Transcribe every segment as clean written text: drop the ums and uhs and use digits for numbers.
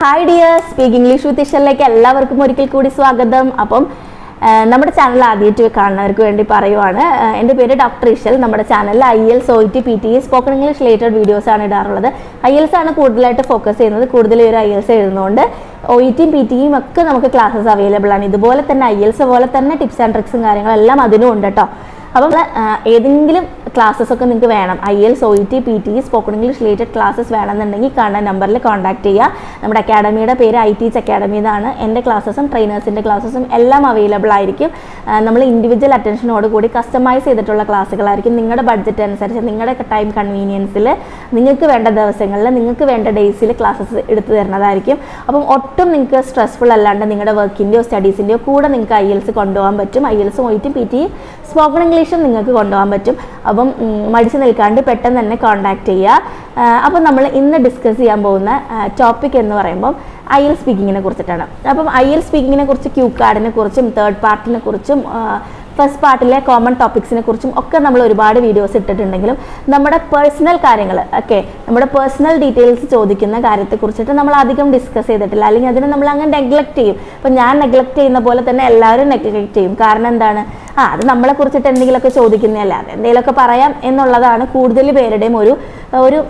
Hi dear, speak English with ഇഷലിലേക്ക് എല്ലാവർക്കും ഒരിക്കൽ കൂടി സ്വാഗതം. അപ്പം നമ്മുടെ ചാനൽ ആദ്യമായിട്ട് കാണുന്നവർക്ക് വേണ്ടി പറയുവാണ്, എൻ്റെ പേര് ഡോക്ടർ ഇഷൽ. നമ്മുടെ ചാനലിൽ IELTS, OET, PTE, spoken English related വീഡിയോസാണ് ഇടാറുള്ളത്. IELTS ആണ് കൂടുതലായിട്ട് ഫോക്കസ് ചെയ്യുന്നത്. കൂടുതൽ ഒരു IELTS എഴുതുന്നതുകൊണ്ട് OETയും PTEയും ഒക്കെ നമുക്ക് ക്ലാസ്സസ് അവൈലബിൾ ആണ്. ഇതുപോലെ തന്നെ IELTS പോലെ തന്നെ ടിപ്സ് ആൻഡ് ട്രിക്സും കാര്യങ്ങളെല്ലാം അതിനും ഉണ്ട് കേട്ടോ. അപ്പം ഏതെങ്കിലും ക്ലാസ്സസ് ഒക്കെ നിങ്ങൾക്ക് വേണം, IELTS, OET, PTE, spoken English related classes വേണമെന്നുണ്ടെങ്കിൽ കാണുന്ന നമ്പറിൽ കോൺടാക്ട് ചെയ്യുക. നമ്മുടെ അക്കാഡമിയുടെ പേര് iTeach അക്കാഡമി എന്നാണ്. എൻ്റെ ക്ലാസ്സസും ട്രെയിനേഴ്സിൻ്റെ ക്ലാസ്സസും എല്ലാം അവൈലബിൾ ആയിരിക്കും. നമ്മൾ ഇൻഡിവിജ്വൽ അറ്റൻഷനോട് കൂടി കസ്റ്റമൈസ് ചെയ്തിട്ടുള്ള ക്ലാസ്സുകളായിരിക്കും. നിങ്ങളുടെ ബഡ്ജറ്റ് അനുസരിച്ച് നിങ്ങളുടെ ടൈം കൺവീനിയൻസിൽ നിങ്ങൾക്ക് വേണ്ട ദിവസങ്ങളിൽ നിങ്ങൾക്ക് വേണ്ട ഡേയ്സിൽ ക്ലാസ്സസ് എടുത്തു തരുന്നതായിരിക്കും. അപ്പം ഒട്ടും നിങ്ങൾക്ക് സ്ട്രെസ്ഫുൾ അല്ലാണ്ട് നിങ്ങളുടെ വർക്കിൻ്റെയോ സ്റ്റഡീസിൻ്റെയോ കൂടെ നിങ്ങൾക്ക് IELTS കൊണ്ടുപോകാൻ പറ്റും. IELTS, OET, PTE, സ്പോക്കൺ ഇംഗ്ലീഷും നിങ്ങൾക്ക് കൊണ്ടുപോകാൻ പറ്റും. അപ്പം മടിച്ചു നിൽക്കാണ്ട് പെട്ടെന്ന് തന്നെ കോൺടാക്ട് ചെയ്യുക. അപ്പം നമ്മൾ ഇന്ന് ഡിസ്കസ് ചെയ്യാൻ പോകുന്ന ടോപ്പിക് എന്ന് പറയുമ്പോൾ IELTS സ്പീക്കിങ്ങിനെ കുറിച്ചിട്ടാണ്. അപ്പം IELTS സ്പീക്കിങ്ങിനെ കുറിച്ച് ക്യൂ കാർഡിനെ കുറിച്ചും തേർഡ് പാർട്ടിനെ കുറിച്ചും ഫസ്റ്റ് പാർട്ടിലെ കോമൺ ടോപ്പിക്സിനെ കുറിച്ചും ഒക്കെ നമ്മൾ ഒരുപാട് വീഡിയോസ് ഇട്ടിട്ടുണ്ടെങ്കിലും നമ്മുടെ പേഴ്സണൽ കാര്യങ്ങൾ നമ്മുടെ പേഴ്സണൽ ഡീറ്റെയിൽസ് ചോദിക്കുന്ന കാര്യത്തെക്കുറിച്ചിട്ട് നമ്മൾ അധികം ഡിസ്കസ് ചെയ്തിട്ടില്ല, അല്ലെങ്കിൽ അതിനെ നമ്മൾ അങ്ങ് നെഗ്ലക്ട് ചെയ്യും. അപ്പം ഞാൻ നെഗ്ലക്ട് ചെയ്യുന്ന പോലെ തന്നെ എല്ലാവരും നെഗ്ലക്ട് ചെയ്യും. കാരണം എന്താണ്, അത് നമ്മളെ കുറിച്ചിട്ട് എന്തെങ്കിലുമൊക്കെ ചോദിക്കുന്നതല്ല, അത് എന്തെങ്കിലുമൊക്കെ പറയാം എന്നുള്ളതാണ് കൂടുതൽ പേരുടെയും ഒരു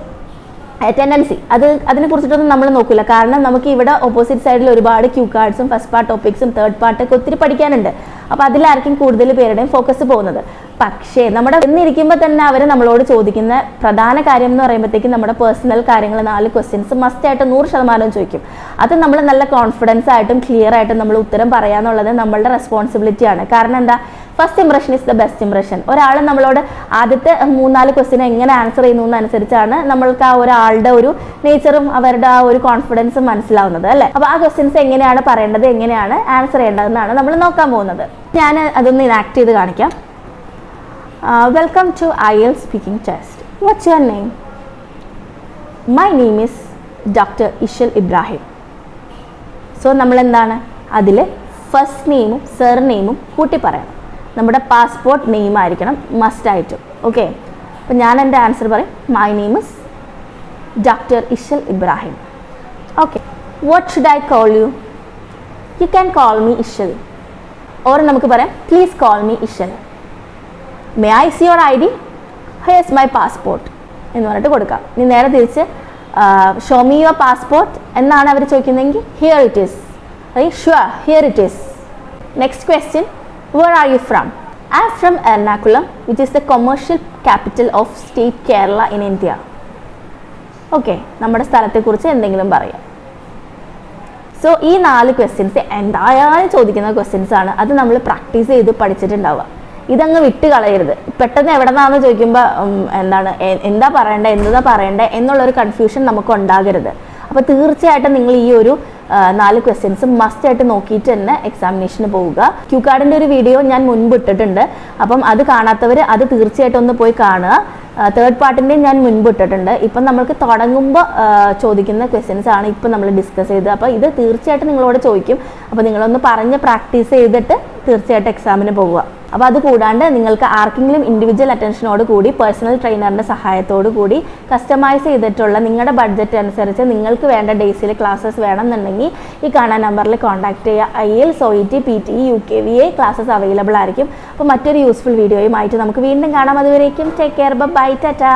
ടെൻഡൻസി. അതിനെ കുറിച്ചിട്ടൊന്നും നമ്മൾ നോക്കില്ല. കാരണം നമുക്ക് ഇവിടെ ഓപ്പോസിറ്റ് സൈഡിൽ ഒരുപാട് ക്യൂ കാർഡ്സും ഫസ്റ്റ് പാർട്ട് ടോപ്പിക്സും തേർഡ് പാർട്ടൊക്കെ ഒത്തിരി പഠിക്കാനുണ്ട്. അപ്പോൾ അതിലായിരിക്കും കൂടുതൽ പേരുടെയും ഫോക്കസ് പോകുന്നത്. പക്ഷേ നമ്മുടെ ഇന്നിരിക്കുമ്പോൾ തന്നെ അവർ നമ്മളോട് ചോദിക്കുന്ന പ്രധാന കാര്യം എന്ന് പറയുമ്പോഴത്തേക്കും നമ്മുടെ പേഴ്സണൽ കാര്യങ്ങൾ 4 ക്വസ്റ്റ്യൻസ് മസ്റ്റായിട്ട് 100% ചോദിക്കും. അത് നമ്മൾ നല്ല കോൺഫിഡൻസ് ആയിട്ടും ക്ലിയർ ആയിട്ടും നമ്മൾ ഉത്തരം പറയാന്നുള്ളത് നമ്മളുടെ റെസ്പോൺസിബിലിറ്റിയാണ്. കാരണം എന്താ, first impression is the best impression. ഒരാൾ നമ്മളോട് ആദ്യത്തെ 3-4 ക്വസ്റ്റ്യൻ എങ്ങനെ ആൻസർ ചെയ്യുന്നു എന്നനുസരിച്ചാണ് നമ്മൾക്ക് ആ ഒരാളുടെ ഒരു നേച്ചറും അവരുടെ ആ ഒരു കോൺഫിഡൻസും മനസ്സിലാവുന്നത്, അല്ലേ? അപ്പോൾ ആ ക്വസ്റ്റ്യൻസ് എങ്ങനെയാണ് പറയേണ്ടത്, എങ്ങനെയാണ് ആൻസർ ചെയ്യേണ്ടതെന്നാണ് നമ്മൾ നോക്കാൻ പോകുന്നത്. ഞാൻ അതൊന്ന് ഇനാക്ട് ചെയ്ത് കാണിക്കാം. Welcome to IELTS speaking test. What's your name? My name is doctor Ishal Ibrahim. So നമ്മളെന്താണ് അതിൽ ഫസ്റ്റ് നെയിമും സർ നെയിമും കൂട്ടി പറയണം. നമ്മുടെ പാസ്പോർട്ട് നെയിം ആയിരിക്കണം മസ്റ്റായിട്ടും. ഓക്കെ, അപ്പം ഞാൻ എൻ്റെ ആൻസർ പറയും. My name is doctor Ishal Ibrahim. Okay, what should I call you? You can call me Ishal. Or നമുക്ക് പറയാം, please call me Ishal. May I see your ID? Here's my passport എന്ന് പറഞ്ഞിട്ട് കൊടുക്കാം. ഇനി നേരെ തിരിച്ച് ഷോ മീ യുവർ പാസ്പോർട്ട് എന്നാണ് അവർ ചോദിക്കുന്നതെങ്കിൽ here it is. Sure, here it is. Next question, where are you from? I am from Ernakulam, which is the commercial capital of state Kerala in India. Okay, നമ്മുടെ സ്ഥലത്തെക്കുറിച്ച് എന്തെങ്കിലും പറയാം. So ഈ 4 questions എന്തായാലും ചോദിക്കുന്ന ക്വസ്റ്റ്യൻസ് ആണ്. അത് നമ്മൾ പ്രാക്ടീസ് ചെയ്ത് പഠിച്ചിട്ടുണ്ടാവുക. ഇതങ്ങ് വിട്ട് കളയരുത്. പെട്ടെന്ന് എവിടെ നിന്നാന്ന് ചോദിക്കുമ്പോൾ എന്താ പറയണ്ടേ എന്നുള്ളൊരു കൺഫ്യൂഷൻ നമുക്ക് ഉണ്ടാകരുത്. അപ്പോൾ തീർച്ചയായിട്ടും നിങ്ങൾ ഈ ഒരു 4 ക്വസ്റ്റ്യൻസ് മസ്റ്റായിട്ട് നോക്കിയിട്ട് തന്നെ എക്സാമിനേഷന് പോവുക. ക്യൂ കാർഡിൻ്റെ ഒരു വീഡിയോ ഞാൻ മുൻപ് ഇട്ടിട്ടുണ്ട്. അപ്പം അത് കാണാത്തവർ അത് തീർച്ചയായിട്ടും ഒന്ന് പോയി കാണുക. തേർഡ് പാർട്ടിൻ്റെയും ഞാൻ മുൻപ് ഇട്ടിട്ടുണ്ട്. ഇപ്പം നമ്മൾക്ക് തുടങ്ങുമ്പോൾ ചോദിക്കുന്ന ക്വസ്റ്റ്യൻസ് ആണ് ഇപ്പം നമ്മൾ ഡിസ്കസ് ചെയ്തത്. അപ്പോൾ ഇത് തീർച്ചയായിട്ടും നിങ്ങളോട് ചോദിക്കും. അപ്പോൾ നിങ്ങളൊന്ന് പറഞ്ഞ് പ്രാക്ടീസ് ചെയ്തിട്ട് തീർച്ചയായിട്ടും എക്സാമിന് പോവുക. അപ്പോൾ അത് കൂടാണ്ട് നിങ്ങൾക്ക് ആർക്കെങ്കിലും ഇൻഡിവിജ്വൽ അറ്റൻഷനോട് കൂടി പേഴ്സണൽ ട്രെയിനറിൻ്റെ സഹായത്തോടു കൂടി കസ്റ്റമൈസ് ചെയ്തിട്ടുള്ള നിങ്ങളുടെ ബഡ്ജറ്റ് അനുസരിച്ച് നിങ്ങൾക്ക് വേണ്ട ഡേയ്സിൽ ക്ലാസ്സസ് വേണമെന്നുണ്ടെങ്കിൽ ഈ കാണാൻ നമ്പറിൽ കോൺടാക്ട് ചെയ്യുക. IELTS, OET, PTE, UKVA classes available ആയിരിക്കും. അപ്പോൾ മറ്റൊരു യൂസ്ഫുൾ വീഡിയോയുമായിട്ട് നമുക്ക് വീണ്ടും കാണാം. അതുവരേക്കും ടേക്ക് കെയർ, ബൈ, ടാറ്റാ.